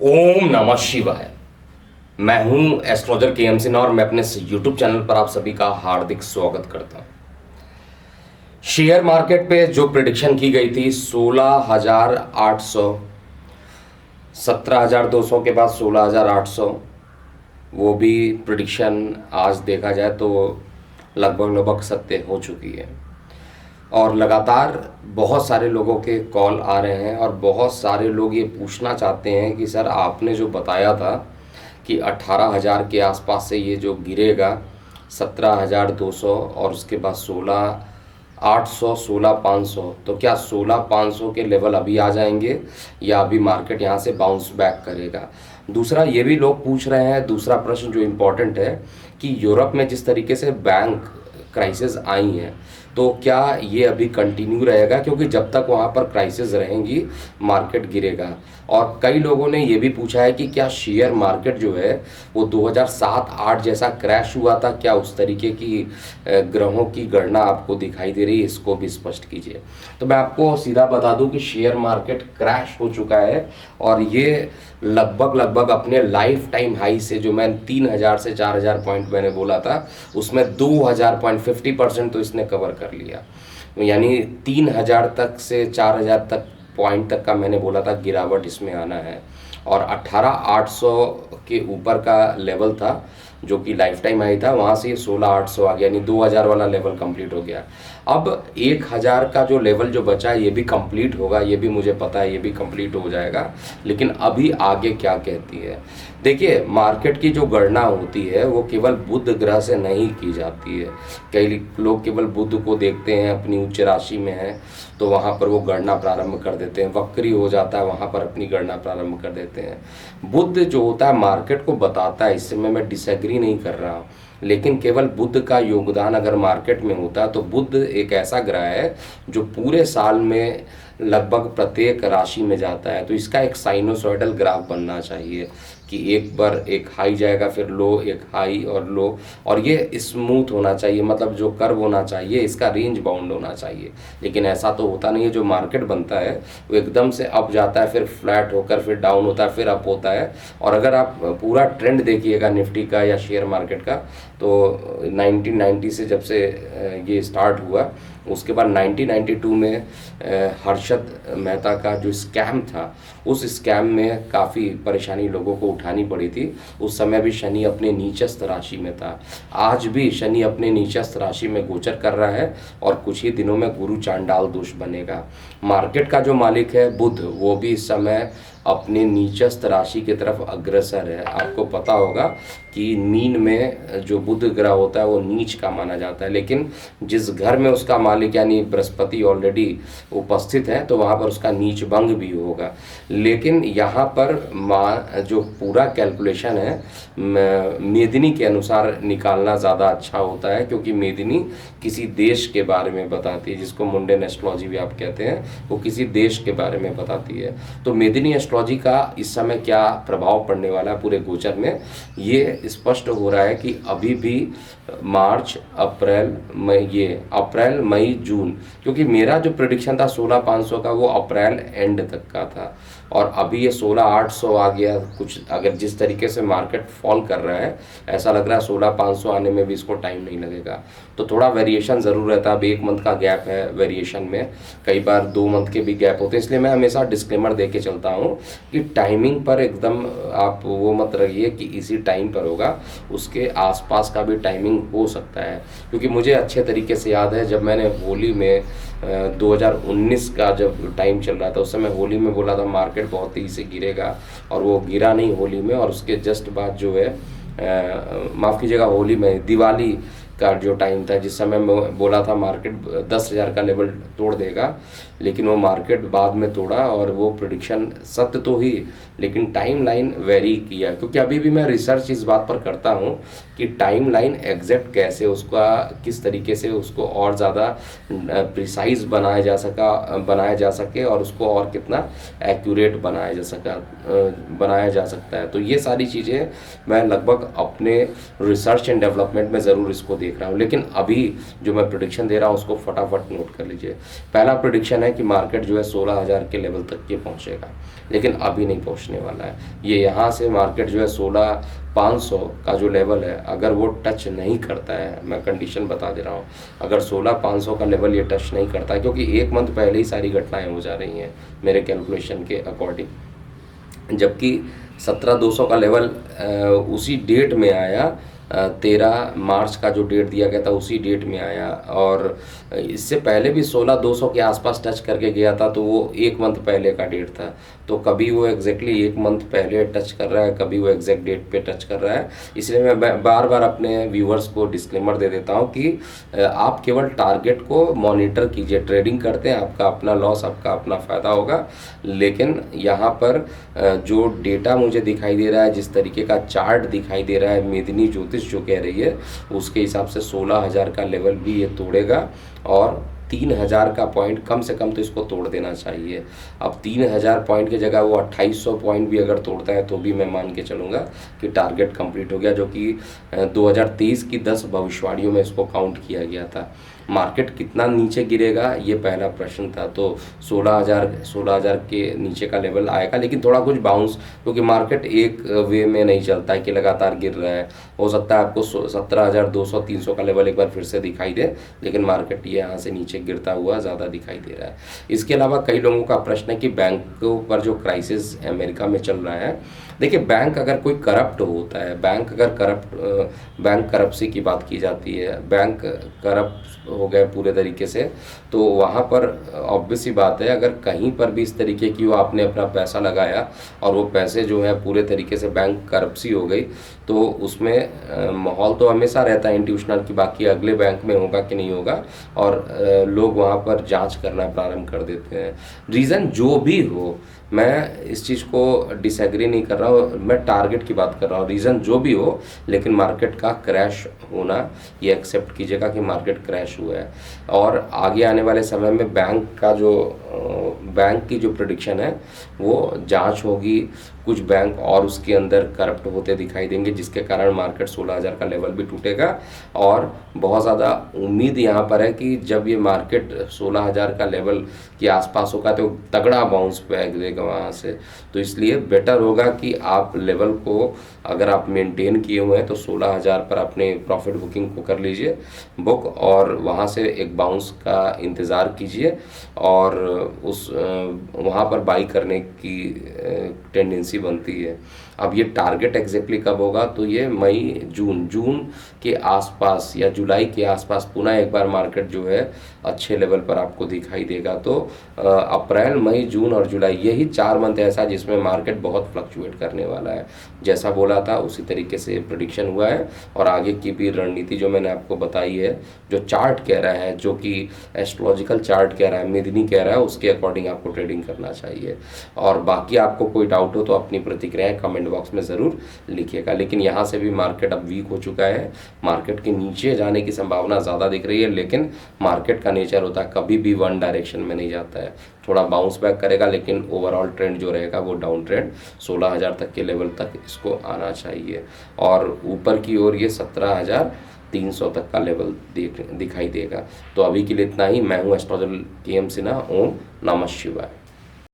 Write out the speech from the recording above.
ओम नमः शिवाय। मैं हूं एस्ट्रोलॉजर के एम सिन्हा और मैं अपने यूट्यूब चैनल पर आप सभी का हार्दिक स्वागत करता हूं। शेयर मार्केट पे जो प्रिडिक्शन की गई थी 16,800, 17,200 के बाद 16,800, वो भी प्रिडिक्शन आज देखा जाए तो लगभग सत्य हो चुकी है। और लगातार बहुत सारे लोगों के कॉल आ रहे हैं और बहुत सारे लोग ये पूछना चाहते हैं कि सर आपने जो बताया था कि 18,000 के आसपास से ये जो गिरेगा 17,200 और उसके बाद 16,800, 16,500, तो क्या 16,500 के लेवल अभी आ जाएंगे या अभी मार्केट यहाँ से बाउंस बैक करेगा। दूसरा ये भी लोग पूछ रहे हैं, दूसरा प्रश्न जो इम्पोर्टेंट है कि यूरोप में जिस तरीके से बैंक क्राइसिस आई हैं तो क्या ये अभी कंटिन्यू रहेगा, क्योंकि जब तक वहाँ पर क्राइसिस रहेंगी मार्केट गिरेगा। और कई लोगों ने ये भी पूछा है कि क्या शेयर मार्केट जो है वो 2007-8 जैसा क्रैश हुआ था, क्या उस तरीके की ग्रहों की गणना आपको दिखाई दे रही है, इसको भी स्पष्ट कीजिए। तो मैं आपको सीधा बता दूं कि शेयर मार्केट क्रैश हो चुका है और ये लगभग अपने लाइफ टाइम हाई से, जो मैं 3,000 से 4,000 पॉइंट मैंने बोला था, उसमें 2,000 पॉइंट 50% तो इसने कवर कर लिया। यानी 3,000 तक से 4,000 तक पॉइंट तक का मैंने बोला था गिरावट इसमें आना है। और 18,800 के ऊपर का लेवल था जो कि लाइफ टाइम हाई था, वहाँ से ये 16,800 आ गया, यानी 2,000 वाला लेवल कंप्लीट हो गया। अब 1,000 का जो लेवल जो बचा है ये भी कंप्लीट होगा, ये भी मुझे पता है, ये भी कंप्लीट हो जाएगा। लेकिन अभी आगे क्या कहती है, देखिए मार्केट की जो गणना होती है वो केवल बुध ग्रह से नहीं की जाती है। कई लोग केवल बुध को देखते हैं, अपनी उच्च राशि में है तो वहाँ पर वो गणना प्रारंभ कर देते हैं, वक्री हो जाता है वहाँ पर अपनी गणना प्रारंभ कर देते हैं। बुध जो होता है मार्केट को बताता है, इससे मैं डिसएग्री नहीं कर रहा हूँ, लेकिन केवल बुध का योगदान अगर मार्केट में होता है तो बुध एक ऐसा ग्रह है जो पूरे साल में लगभग प्रत्येक राशि में जाता है। तो इसका एक साइनोसॉइडल ग्राफ बनना चाहिए कि एक बार एक हाई जाएगा, फिर लो, एक हाई और लो, और ये स्मूथ होना चाहिए, मतलब जो कर्व होना चाहिए इसका रेंज बाउंड होना चाहिए। लेकिन ऐसा तो होता नहीं है, जो मार्केट बनता है वो एकदम से अप जाता है, फिर फ्लैट होकर फिर डाउन होता है, फिर अप होता है। और अगर आप पूरा ट्रेंड देखिएगा निफ्टी का या शेयर मार्केट का, तो 1990 से जब से ये स्टार्ट हुआ, उसके बाद 1992 में हर्षद मेहता का जो स्कैम था, उस स्कैम में काफ़ी परेशानी लोगों को उठानी पड़ी थी। उस समय भी शनि अपने नीचस्थ राशि में था, आज भी शनि अपने नीचस्थ राशि में गोचर कर रहा है और कुछ ही दिनों में गुरु चांडाल दोष बनेगा। मार्केट का जो मालिक है बुध, वो भी इस समय अपने नीचस्थ राशि की तरफ अग्रसर है। आपको पता होगा कि मीन में जो बुध ग्रह होता है वो नीच का माना जाता है, लेकिन जिस घर में उसका मालिक यानी बृहस्पति ऑलरेडी उपस्थित है तो वहाँ पर उसका नीच भंग भी होगा। लेकिन यहाँ पर जो पूरा कैलकुलेशन है मेदिनी के अनुसार निकालना ज़्यादा अच्छा होता है, क्योंकि मेदिनी किसी देश के बारे में बताती है, जिसको मुंडेन एस्ट्रोलॉजी भी आप कहते हैं, वो किसी देश के बारे में बताती है। तो मेदिनी एस्ट्रोलॉजी का इस समय क्या प्रभाव पड़ने वाला है पूरे गोचर में, ये स्पष्ट हो रहा है कि अभी भी मार्च, अप्रैल, मई, ये अप्रैल, मई, जून, क्योंकि मेरा जो प्रेडिक्शन था 16,500 का वो अप्रैल एंड तक का था और अभी ये 16,800 आ गया। कुछ अगर जिस तरीके से मार्केट फॉल कर रहा है, ऐसा लग रहा है 16,500 आने में भी इसको टाइम नहीं लगेगा। तो थोड़ा वेरिएशन ज़रूर रहता है, अब 1 मंथ का गैप है वेरिएशन में, कई बार 2 मंथ के भी गैप होते हैं। इसलिए मैं हमेशा डिस्क्लेमर दे के चलता हूँ कि टाइमिंग पर एकदम आप वो मत रहिए कि इसी टाइम पर होगा, उसके आसपास का भी टाइमिंग हो सकता है। क्योंकि मुझे अच्छे तरीके से याद है जब मैंने होली में 2019 का जब टाइम चल रहा था, उस समय होली में बोला था मार्केट बहुत तेज़ी से गिरेगा, और वो गिरा नहीं होली में। और उसके जस्ट बाद जो है माफ़ कीजिएगा, होली में दिवाली का जो टाइम था, जिस समय मैं बोला था मार्केट 10,000 का लेवल तोड़ देगा, लेकिन वो मार्केट बाद में तोड़ा और वो प्रेडिक्शन सत्य तो ही, लेकिन टाइम लाइन वेरी किया। क्योंकि अभी भी मैं रिसर्च इस बात पर करता हूँ कि टाइम लाइन एग्जैक्ट कैसे उसका, किस तरीके से उसको और ज़्यादा प्रिसाइज बनाया जा सके और उसको और कितना एक्यूरेट बनाया जा सकता है। तो ये सारी चीज़ें मैं लगभग अपने रिसर्च एंड डेवलपमेंट में ज़रूर इसको देख रहा हूँ। लेकिन अभी जो मैं प्रिडिक्शन दे रहा हूँ उसको फटाफट नोट कर लीजिए। पहला प्रिडिक्शन है कि मार्केट जो है 16,000 के लेवल तक के पहुँचेगा, लेकिन अभी नहीं पहुँचने वाला है। ये यहाँ से मार्केट जो है 16,500 का जो लेवल है, अगर वो टच नहीं करता है, मैं कंडीशन बता दे रहा हूँ, अगर 16,500 का लेवल ये टच नहीं करता है, क्योंकि एक मंथ पहले ही सारी घटनाएं हो जा रही हैं मेरे कैलकुलेशन के अकॉर्डिंग, जबकि 17,200 का लेवल उसी डेट में आया, 13 मार्च का जो डेट दिया गया था उसी डेट में आया, और इससे पहले भी 16,200 के आसपास टच करके गया था, तो वो एक मंथ पहले का डेट था। तो कभी वो एग्जैक्टली एक मंथ पहले टच कर रहा है, कभी वो एग्जैक्ट डेट पे टच कर रहा है। इसलिए मैं बार बार अपने व्यूवर्स को डिस्क्लेमर दे देता हूँ कि आप केवल टारगेट को मॉनिटर कीजिए। ट्रेडिंग करते हैं, आपका अपना लॉस, आपका अपना फ़ायदा होगा, लेकिन यहाँ पर जो डेटा मुझे दिखाई दे रहा है, जिस तरीके का चार्ट दिखाई दे रहा है, मेदिनी ज्योतिष जो कह रही है उसके हिसाब से 16,000 का लेवल भी ये तोड़ेगा, और 3,000 का पॉइंट कम से कम तो इसको तोड़ देना चाहिए। अब 3,000 पॉइंट की जगह वो 2,800 पॉइंट भी अगर तोड़ता है तो भी मैं मान के चलूँगा कि टारगेट कंप्लीट हो गया, जो कि 2023 की 10 भविष्यवाणियों में इसको काउंट किया गया था। मार्केट कितना नीचे गिरेगा ये पहला प्रश्न था, तो 16,000 के नीचे का लेवल आएगा, लेकिन थोड़ा कुछ बाउंस, क्योंकि मार्केट एक वे में नहीं चलता है कि लगातार गिर रहा है। हो सकता है आपको 17,200-300 का लेवल एक बार फिर से दिखाई दे, लेकिन मार्केट ये यहाँ से नीचे गिरता हुआ ज़्यादा दिखाई दे रहा है। इसके अलावा कई लोगों का प्रश्न है कि बैंकों पर जो क्राइसिस अमेरिका में चल रहा है, देखिए बैंक अगर कोई करप्ट होता है, बैंक करप्सी की बात की जाती है, बैंक करप्ट हो गए पूरे तरीके से, तो वहाँ पर ऑब्वियस सी बात है, अगर कहीं पर भी इस तरीके की वो आपने अपना पैसा लगाया और वो पैसे जो है पूरे तरीके से बैंक करप्सी हो गई, तो उसमें माहौल तो हमेशा रहता है इंस्टीट्यूशनल की बाकी अगले बैंक में होगा कि नहीं होगा, और लोग वहाँ पर जांच करना प्रारंभ कर देते हैं। रीज़न जो भी हो, मैं इस चीज़ को डिसएग्री नहीं कर रहा हूँ, मैं टारगेट की बात कर रहा हूँ। रीज़न जो भी हो, लेकिन मार्केट का क्रैश होना ये एक्सेप्ट कीजिएगा कि मार्केट क्रैश हुआ है, और आगे आने वाले समय में बैंक की जो प्रेडिक्शन है वो जांच होगी। कुछ बैंक और उसके अंदर करप्ट होते दिखाई देंगे, जिसके कारण मार्केट 16,000 का लेवल भी टूटेगा, और बहुत ज़्यादा उम्मीद यहाँ पर है कि जब ये मार्केट 16,000 का लेवल के आसपास होगा तो तगड़ा बाउंस बैक देगा वहाँ से। तो इसलिए बेटर होगा कि आप लेवल को अगर आप मेंटेन किए हुए हैं तो 16,000 पर अपने प्रॉफिट बुकिंग को कर लीजिए बुक, और वहाँ से एक बाउंस का इंतज़ार कीजिए, और उस वहाँ पर बाई करने की टेंडेंसी बनती है। अब ये टारगेट एग्जैक्टली कब होगा, तो ये मई जून के आसपास या जुलाई के आसपास पुनः एक बार मार्केट जो है अच्छे लेवल पर आपको दिखाई देगा। तो अप्रैल, मई, जून और जुलाई, यही 4 मंथ ऐसा जिसमें मार्केट बहुत फ्लक्चुएट करने वाला है। जैसा बोला था उसी तरीके से प्रेडिक्शन हुआ है, और आगे की भी रणनीति जो मैंने आपको बताई है, जो चार्ट कह रहा है, जो कि एस्ट्रोलॉजिकल चार्ट कह रहा है, मेदिनी कह रहा है, उसके अकॉर्डिंग आपको ट्रेडिंग करना चाहिए। और बाकी आपको कोई डाउट हो तो अपनी प्रतिक्रियाएं कमेंट बॉक्स में ज़रूर लिखिएगा। लेकिन यहाँ से भी मार्केट अब वीक हो चुका है, मार्केट के नीचे जाने की संभावना ज़्यादा दिख रही है, लेकिन मार्केट का नेचर होता है कभी भी वन डायरेक्शन में नहीं जाता है, थोड़ा बाउंस बैक करेगा, लेकिन ओवरऑल ट्रेंड जो रहेगा वो डाउन ट्रेंड 16,000 तक के लेवल तक इसको आना चाहिए, और ऊपर की ओर ये 17,300 तक का लेवल दिखाई देगा। तो अभी के लिए इतना ही। मैं हूँ एस्ट्रोलॉजर के एम सिन्हा। ओम नमः शिवाय।